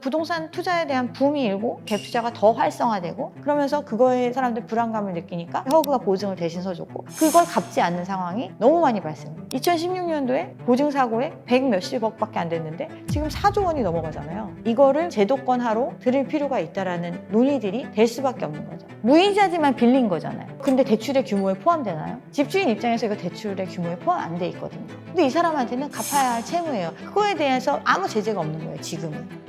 부동산 투자에 대한 붐이 일고 갭 투자가 더 활성화되고 그러면서 그거에 사람들 불안감을 느끼니까 허그가 보증을 대신 서줬고 그걸 갚지 않는 상황이 너무 많이 발생해요. 2016년도에 보증사고에 100 몇십억밖에 안 됐는데 지금 4조 원이 넘어가잖아요. 이거를 제도권화로 들일 필요가 있다라는 논의들이 될 수밖에 없는 거죠. 무이자지만 빌린 거잖아요. 근데 대출의 규모에 포함되나요? 집주인 입장에서 이거 대출의 규모에 포함 안 돼 있거든요. 근데 이 사람한테는 갚아야 할 채무예요. 그거에 대해서 아무 제재가 없는 거예요, 지금은.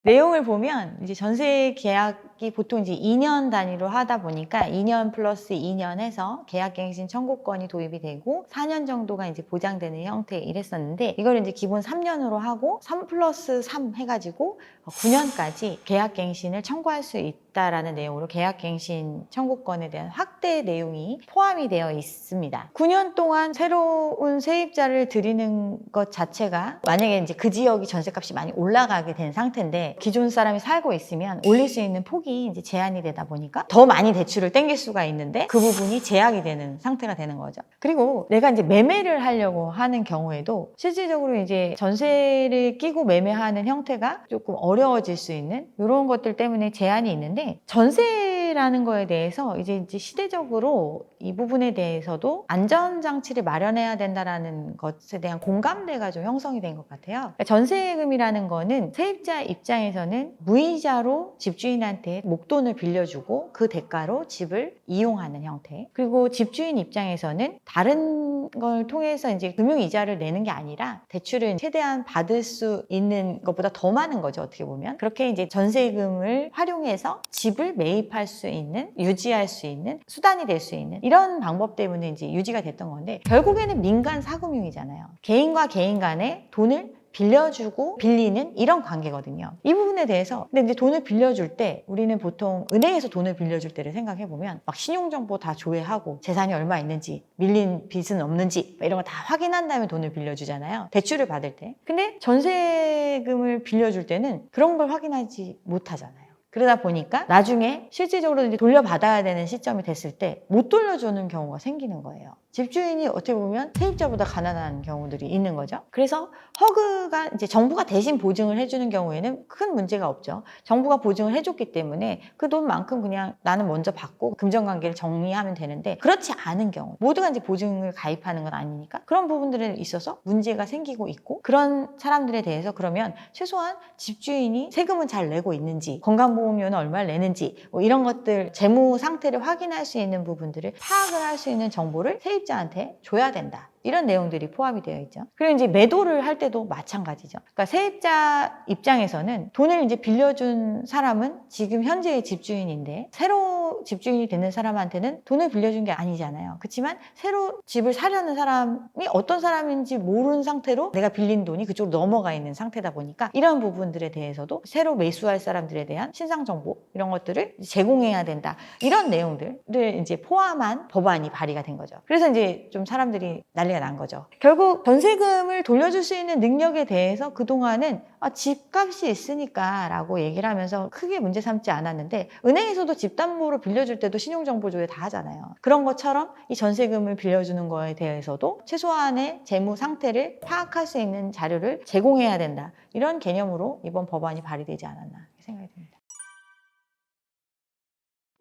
내용을 보면 이제 전세 계약이 보통 이제 2년 단위로 하다 보니까 2년 플러스 2년 해서 계약갱신 청구권이 도입이 되고 4년 정도가 이제 보장되는 형태 이랬었는데 이걸 이제 기본 3년으로 하고 3 플러스 3 해가지고 9년까지 계약갱신을 청구할 수 있다라는 내용으로 계약갱신 청구권에 대한 확대 내용이 포함이 되어 있습니다. 9년 동안 새로운 세입자를 들이는 것 자체가 만약에 이제 그 지역이 전세값이 많이 올라가게 된 상태인데 기존 사람이 살고 있으면 올릴 수 있는 폭이 이제 제한이 되다 보니까 더 많이 대출을 땡길 수가 있는데 그 부분이 제약이 되는 상태가 되는 거죠. 그리고 내가 이제 매매를 하려고 하는 경우에도 실질적으로 이제 전세를 끼고 매매하는 형태가 조금 어려워질 수 있는 이런 것들 때문에 제한이 있는데 전세라는 거에 대해서 이제 시대적으로 이 부분에 대해서도 안전장치를 마련해야 된다라는 것에 대한 공감대가 좀 형성이 된 것 같아요. 그러니까 전세금이라는 거는 세입자 입장에서는 무이자로 집주인한테 목돈을 빌려주고 그 대가로 집을 이용하는 형태. 그리고 집주인 입장에서는 다른 걸 통해서 이제 금융이자를 내는 게 아니라 대출을 최대한 받을 수 있는 것보다 더 많은 거죠, 어떻게 보면. 그렇게 이제 전세금을 활용해서 집을 매입할 수 있는, 유지할 수 있는 수단이 될 수 있는 이런 방법 때문에 이제 유지가 됐던 건데 결국에는 민간 사금융이잖아요. 개인과 개인 간에 돈을 빌려주고 빌리는 이런 관계거든요. 이 부분에 대해서 근데 이제 돈을 빌려줄 때 우리는 보통 은행에서 돈을 빌려줄 때를 생각해 보면 막 신용정보 다 조회하고 재산이 얼마 있는지 밀린 빚은 없는지 이런 거 다 확인한 다음에 돈을 빌려주잖아요. 대출을 받을 때. 근데 전세금을 빌려줄 때는 그런 걸 확인하지 못하잖아요. 그러다 보니까 나중에 실질적으로 이제 돌려받아야 되는 시점이 됐을 때 못 돌려주는 경우가 생기는 거예요. 집주인이 어떻게 보면 세입자보다 가난한 경우들이 있는 거죠. 그래서 허그가 이제 정부가 대신 보증을 해주는 경우에는 큰 문제가 없죠. 정부가 보증을 해줬기 때문에 그 돈만큼 그냥 나는 먼저 받고 금전관계를 정리하면 되는데 그렇지 않은 경우 모두가 이제 보증을 가입하는 건 아니니까 그런 부분들에 있어서 문제가 생기고 있고 그런 사람들에 대해서 그러면 최소한 집주인이 세금은 잘 내고 있는지 건강보험료는 얼마를 내는지 뭐 이런 것들 재무 상태를 확인할 수 있는 부분들을 파악을 할 수 있는 정보를 세입자한테 줘야 된다. 이런 내용들이 포함이 되어 있죠. 그리고 이제 매도를 할 때도 마찬가지죠. 그러니까 세입자 입장에서는 돈을 이제 빌려준 사람은 지금 현재의 집주인인데 새로 집주인이 되는 사람한테는 돈을 빌려준 게 아니잖아요. 그렇지만 새로 집을 사려는 사람이 어떤 사람인지 모르는 상태로 내가 빌린 돈이 그쪽으로 넘어가 있는 상태다 보니까 이런 부분들에 대해서도 새로 매수할 사람들에 대한 신상 정보 이런 것들을 제공해야 된다. 이런 내용들을 이제 포함한 법안이 발의가 된 거죠. 그래서 이제 좀 사람들이 난리가 난 거죠. 결국 전세금을 돌려줄 수 있는 능력에 대해서 그동안은 집값이 있으니까 라고 얘기를 하면서 크게 문제 삼지 않았는데 은행에서도 집담보로 빌려줄 때도 신용정보 조회 다 하잖아요. 그런 것처럼 이 전세금을 빌려주는 거에 대해서도 최소한의 재무 상태를 파악할 수 있는 자료를 제공해야 된다. 이런 개념으로 이번 법안이 발의되지 않았나 생각이 듭니다.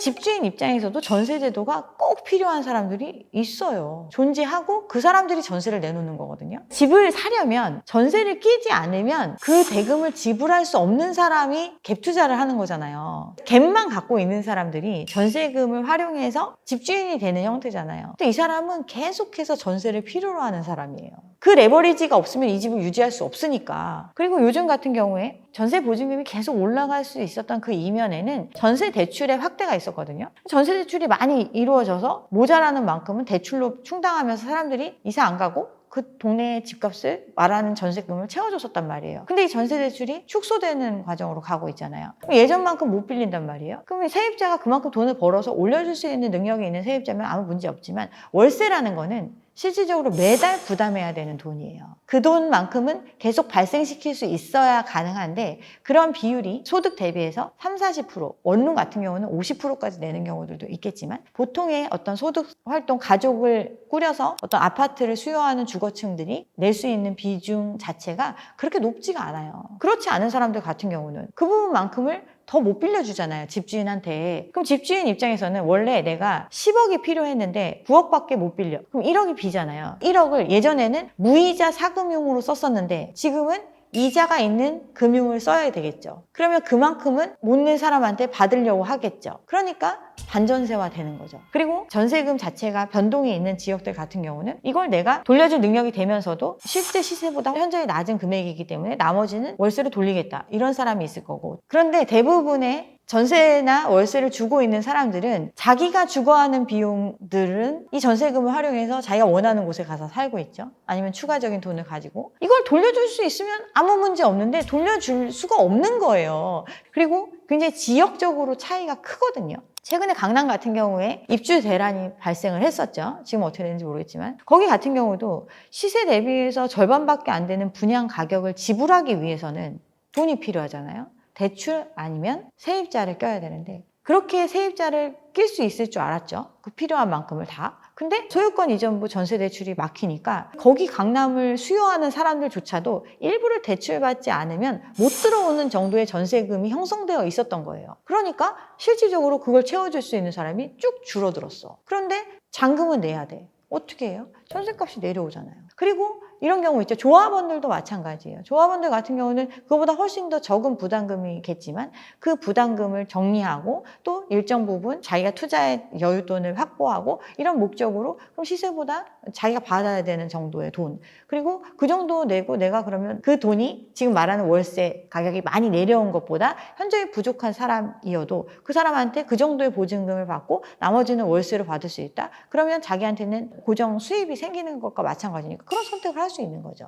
집주인 입장에서도 전세제도가 꼭 필요한 사람들이 있어요. 존재하고 그 사람들이 전세를 내놓는 거거든요. 집을 사려면 전세를 끼지 않으면 그 대금을 지불할 수 없는 사람이 갭 투자를 하는 거잖아요. 갭만 갖고 있는 사람들이 전세금을 활용해서 집주인이 되는 형태잖아요. 근데 이 사람은 계속해서 전세를 필요로 하는 사람이에요. 그 레버리지가 없으면 이 집을 유지할 수 없으니까. 그리고 요즘 같은 경우에 전세 보증금이 계속 올라갈 수 있었던 그 이면에는 전세 대출의 확대가 있었거든요. 전세 대출이 많이 이루어져서 모자라는 만큼은 대출로 충당하면서 사람들이 이사 안 가고 그 동네의 집값을 말하는 전세금을 채워줬었단 말이에요. 근데 이 전세 대출이 축소되는 과정으로 가고 있잖아요. 예전만큼 못 빌린단 말이에요. 그러면 세입자가 그만큼 돈을 벌어서 올려줄 수 있는 능력이 있는 세입자면 아무 문제 없지만 월세라는 거는 실질적으로 매달 부담해야 되는 돈이에요. 그 돈만큼은 계속 발생시킬 수 있어야 가능한데 그런 비율이 소득 대비해서 30-40%, 원룸 같은 경우는 50%까지 내는 경우들도 있겠지만 보통의 어떤 소득 활동 가족을 꾸려서 어떤 아파트를 수요하는 주거층들이 낼 수 있는 비중 자체가 그렇게 높지가 않아요. 그렇지 않은 사람들 같은 경우는 그 부분만큼을 더 못 빌려주잖아요, 집주인한테. 그럼 집주인 입장에서는 원래 내가 10억이 필요했는데 9억밖에 못 빌려. 그럼 1억이 비잖아요. 1억을 예전에는 무이자 사금융으로 썼었는데 지금은 이자가 있는 금융을 써야 되겠죠. 그러면 그만큼은 못 낸 사람한테 받으려고 하겠죠. 그러니까 반전세화 되는 거죠. 그리고 전세금 자체가 변동이 있는 지역들 같은 경우는 이걸 내가 돌려줄 능력이 되면서도 실제 시세보다 현저히 낮은 금액이기 때문에 나머지는 월세로 돌리겠다, 이런 사람이 있을 거고. 그런데 대부분의 전세나 월세를 주고 있는 사람들은 자기가 주거하는 비용들은 이 전세금을 활용해서 자기가 원하는 곳에 가서 살고 있죠. 아니면 추가적인 돈을 가지고 이걸 돌려줄 수 있으면 아무 문제 없는데 돌려줄 수가 없는 거예요. 그리고 굉장히 지역적으로 차이가 크거든요. 최근에 강남 같은 경우에 입주 대란이 발생을 했었죠. 지금 어떻게 되는지 모르겠지만 거기 같은 경우도 시세 대비해서 절반밖에 안 되는 분양 가격을 지불하기 위해서는 돈이 필요하잖아요. 대출 아니면 세입자를 껴야 되는데 그렇게 세입자를 낄 수 있을 줄 알았죠. 그 필요한 만큼을 다. 근데 소유권 이전부 전세 대출이 막히니까 거기 강남을 수요하는 사람들조차도 일부를 대출받지 않으면 못 들어오는 정도의 전세금이 형성되어 있었던 거예요. 그러니까 실질적으로 그걸 채워줄 수 있는 사람이 쭉 줄어들었어. 그런데 잔금은 내야 돼. 어떻게 해요? 전세값이 내려오잖아요. 그리고 이런 경우 있죠. 조합원들도 마찬가지예요. 조합원들 같은 경우는 그거보다 훨씬 더 적은 부담금이겠지만 그 부담금을 정리하고 또 일정 부분 자기가 투자의 여윳돈을 확보하고 이런 목적으로 그럼 시세보다 자기가 받아야 되는 정도의 돈, 그리고 그 정도 내고 내가 그러면 그 돈이 지금 말하는 월세 가격이 많이 내려온 것보다 현저히 부족한 사람이어도 그 사람한테 그 정도의 보증금을 받고 나머지는 월세로 받을 수 있다. 그러면 자기한테는 고정 수입이 생기는 것과 마찬가지니까 그런 선택을 할 수 있는 거죠.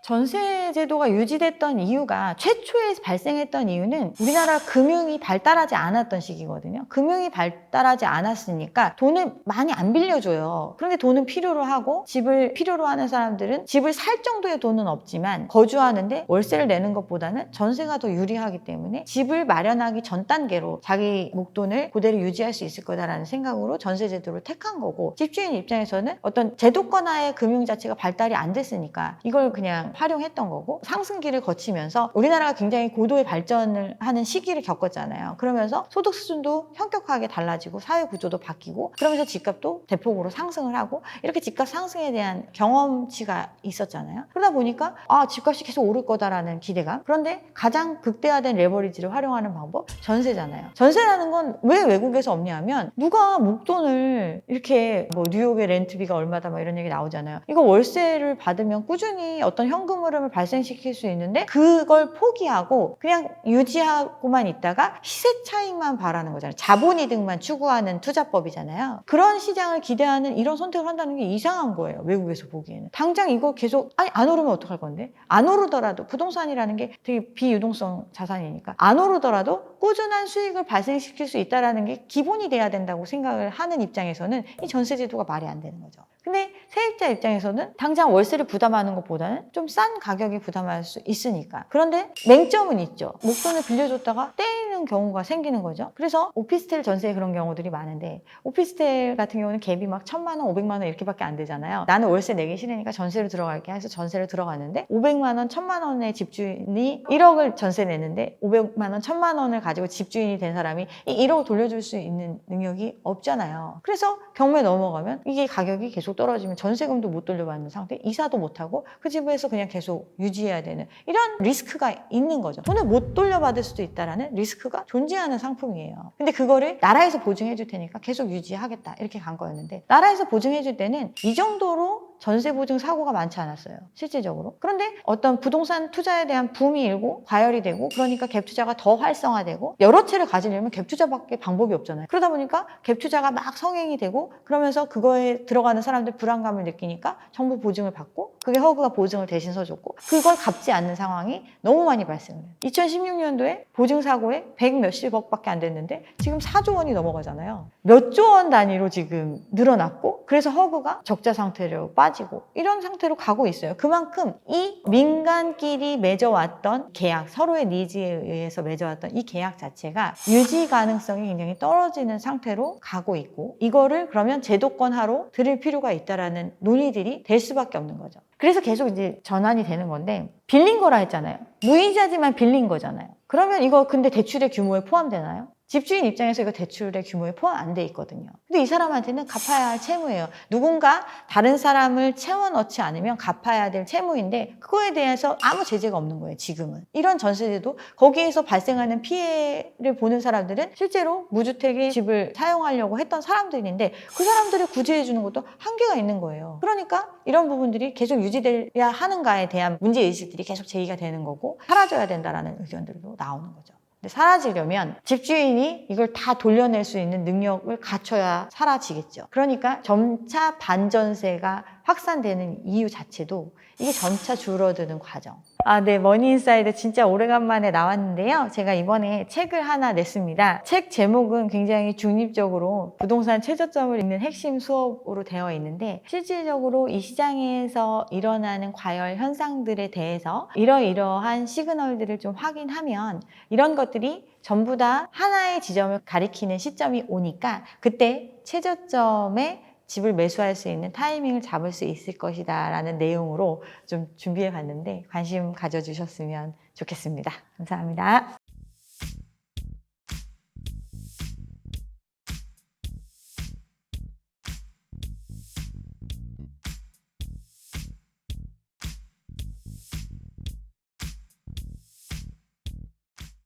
전세 제도가 유지됐던 이유가, 최초에 발생했던 이유는 우리나라 금융이 발달하지 않았던 시기거든요. 금융이 발달하지 않았으니까 돈을 많이 안 빌려줘요. 그런데 돈은 필요로 하고 집을 필요로 하는 사람들은 집을 살 정도의 돈은 없지만 거주하는데 월세를 내는 것보다는 전세가 더 유리하기 때문에 집을 마련하기 전 단계로 자기 목돈을 그대로 유지할 수 있을 거다라는 생각으로 전세 제도를 택한 거고, 집주인 입장에서는 어떤 제도권화의 금융 자체가 발달이 안 됐으니까 이걸 그냥 활용했던 거고, 상승기를 거치면서 우리나라가 굉장히 고도의 발전을 하는 시기를 겪었잖아요. 그러면서 소득 수준도 현격하게 달라지고 사회 구조도 바뀌고 그러면서 집값도 대폭으로 상승을 하고 이렇게 집값 상승에 대한 경험치가 있었잖아요. 그러다 보니까 집값이 계속 오를 거다라는 기대감. 그런데 가장 극대화된 레버리지를 활용하는 방법, 전세잖아요. 전세라는 건 왜 외국에서 없냐면 누가 목돈을 이렇게 뭐 뉴욕의 렌트비가 얼마다 막 이런 얘기 나오잖아요. 이거 월세를 받으면 꾸준히 어떤 현금 흐름을 발생시킬 수 있는데 그걸 포기하고 그냥 유지하고만 있다가 시세 차익만 바라는 거잖아요. 자본이득만 추구하는 투자법이잖아요. 그런 시장을 기대하는 이런 선택을 한다는 게 이상한 거예요. 외국에서 보기에는. 당장 이거 계속 안 오르면 어떡할 건데? 안 오르더라도, 부동산이라는 게 되게 비유동성 자산이니까 안 오르더라도 꾸준한 수익을 발생시킬 수 있다는 게 기본이 돼야 된다고 생각을 하는 입장에서는 이 전세 제도가 말이 안 되는 거죠. 근데 세입자 입장에서는 당장 월세를 부담하는 것보다는 좀 싼 가격에 부담할 수 있으니까. 그런데 맹점은 있죠. 목돈을 빌려줬다가 떼이는 경우가 생기는 거죠. 그래서 오피스텔 전세에 그런 경우들이 많은데, 오피스텔 같은 경우는 갭이 막 1,000만 원, 500만 원 이렇게밖에 안 되잖아요. 나는 월세 내기 싫으니까 전세로 들어갈게 해서 전세를 들어갔는데 500만 원, 1,000만 원의 집주인이 1억을 전세 내는데 500만 원, 1,000만 원을 가지고 집주인이 된 사람이 이 1억을 돌려줄 수 있는 능력이 없잖아요. 그래서 경매 넘어가면 이게 가격이 계속 떨어지면 전세금도 못 돌려받는 상태, 이사도 못하고 그 집에서 그냥 계속 유지해야 되는 이런 리스크가 있는 거죠. 돈을 못 돌려받을 수도 있다는 리스크가 존재하는 상품이에요. 근데 그거를 나라에서 보증해 줄 테니까 계속 유지하겠다 이렇게 간 거였는데, 나라에서 보증해 줄 때는 이 정도로 전세 보증 사고가 많지 않았어요, 실질적으로. 그런데 어떤 부동산 투자에 대한 붐이 일고 과열이 되고 그러니까 갭 투자가 더 활성화되고, 여러 채를 가지려면 갭 투자밖에 방법이 없잖아요. 그러다 보니까 갭 투자가 막 성행이 되고 그러면서 그거에 들어가는 사람들 불안감을 느끼니까 정부 보증을 받고 그게 허그가 보증을 대신 서줬고 그걸 갚지 않는 상황이 너무 많이 발생을 해요. 2016년도에 보증사고에 100 몇십억밖에 안 됐는데 지금 4조 원이 넘어가잖아요. 몇 조 원 단위로 지금 늘어났고 그래서 허그가 적자 상태로 빠지고 이런 상태로 가고 있어요. 그만큼 이 민간끼리 맺어왔던 계약, 서로의 니즈에 의해서 맺어왔던 이 계약 자체가 유지 가능성이 굉장히 떨어지는 상태로 가고 있고 이거를 그러면 제도권화로 들일 필요가 있다라는 논의들이 될 수밖에 없는 거죠. 그래서 계속 이제 전환이 되는 건데 빌린 거라 했잖아요. 무이자지만 빌린 거잖아요. 그러면 이거 근데 대출의 규모에 포함되나요? 집주인 입장에서 이거 대출의 규모에 포함 안 돼 있거든요. 근데 이 사람한테는 갚아야 할 채무예요. 누군가 다른 사람을 채워넣지 않으면 갚아야 될 채무인데 그거에 대해서 아무 제재가 없는 거예요, 지금은. 이런 전세제도 거기에서 발생하는 피해를 보는 사람들은 실제로 무주택의 집을 사용하려고 했던 사람들인데 그 사람들을 구제해 주는 것도 한계가 있는 거예요. 그러니까 이런 부분들이 계속 유지돼야 하는가에 대한 문제의식들이 계속 제기가 되는 거고 사라져야 된다라는 의견들도 나오는 거죠. 근데 사라지려면 집주인이 이걸 다 돌려낼 수 있는 능력을 갖춰야 사라지겠죠. 그러니까 점차 반전세가 확산되는 이유 자체도 이게 점차 줄어드는 과정. 네, 머니인사이드 진짜 오래간만에 나왔는데요. 제가 이번에 책을 하나 냈습니다. 책 제목은 굉장히 중립적으로 부동산 최저점을 읽는 핵심 수업으로 되어 있는데 실질적으로 이 시장에서 일어나는 과열 현상들에 대해서 이러이러한 시그널들을 좀 확인하면 이런 것들이 전부 다 하나의 지점을 가리키는 시점이 오니까 그때 최저점에 집을 매수할 수 있는 타이밍을 잡을 수 있을 것이다 라는 내용으로 좀 준비해 봤는데 관심 가져주셨으면 좋겠습니다. 감사합니다.